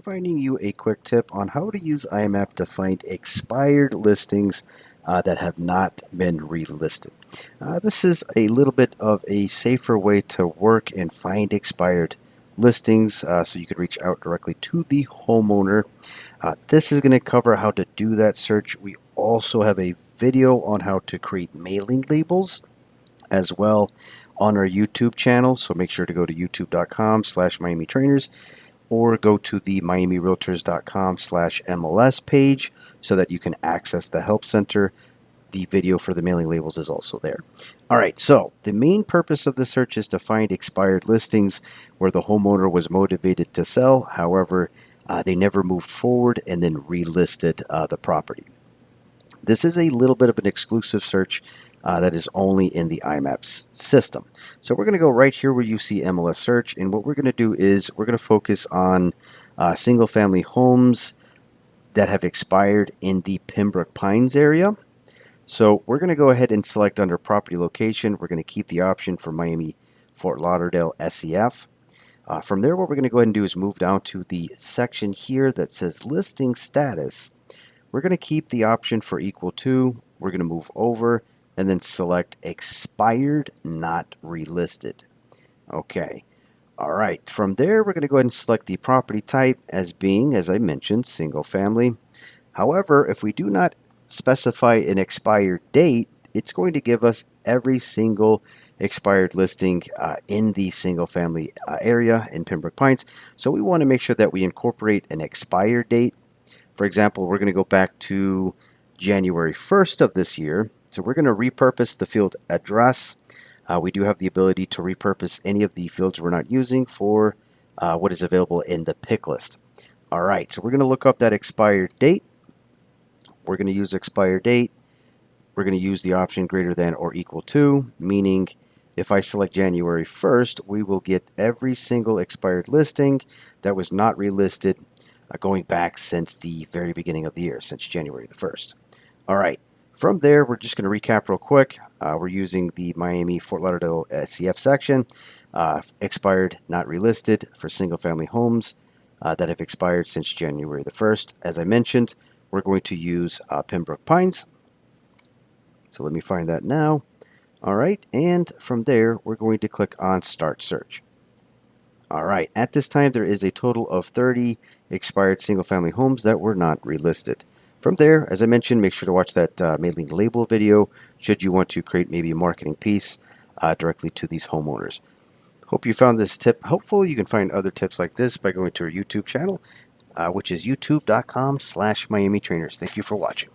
providing you a quick tip on how to use iMapp to find expired listings that have not been relisted. This is a little bit of a safer way to work and find expired listings so you could reach out directly to the homeowner. This is going to cover how to do that search. We also have a video on how to create mailing labels as well on our YouTube channel. So make sure to go to youtube.com/miamitrainers or go to the miamirealtors.com/MLS page so that you can access the help center. The video for the mailing labels is also there. All right, so the main purpose of the search is to find expired listings where the homeowner was motivated to sell. However, they never moved forward and then relisted the property. This is a little bit of an exclusive search that is only in the iMapp system. So we're going to go right here where you see MLS search, and what we're going to do is we're going to focus on single family homes that have expired in the Pembroke Pines area. So we're going to go ahead and select under property location. We're going to keep the option for Miami Fort Lauderdale SEF. From there, what we're going to go ahead and do is move down to the section here that says listing status. We're going to keep the option for equal to. We're going to move over and then select expired, not relisted. Okay. All right. From there, we're going to go ahead and select the property type as being, as I mentioned, single family. However, if we do not specify an expired date, it's going to give us every single expired listing in the single family area in Pembroke Pines. So we want to make sure that we incorporate an expired date. For example, we're going to go back to January 1st of this year. So we're going to repurpose the field address. We do have the ability to repurpose any of the fields we're not using for what is available in the pick list. All right, so we're going to look up that expired date. We're going to use expired date. We're going to use the option greater than or equal to, meaning if I select January 1st, we will get every single expired listing that was not relisted going back since the very beginning of the year, since January the 1st. All right, from there, we're just going to recap real quick. We're using the Miami Fort Lauderdale SCF section, expired, not relisted for single family homes that have expired since January the 1st. As I mentioned, we're going to use Pembroke Pines. So let me find that now. All right, and from there, we're going to click on Start Search. All right, at this time, there is a total of 30 expired single-family homes that were not relisted. From there, as I mentioned, make sure to watch that mailing label video should you want to create maybe a marketing piece directly to these homeowners. Hope you found this tip helpful. You can find other tips like this by going to our YouTube channel, which is youtube.com/miamitrainers. Thank you for watching.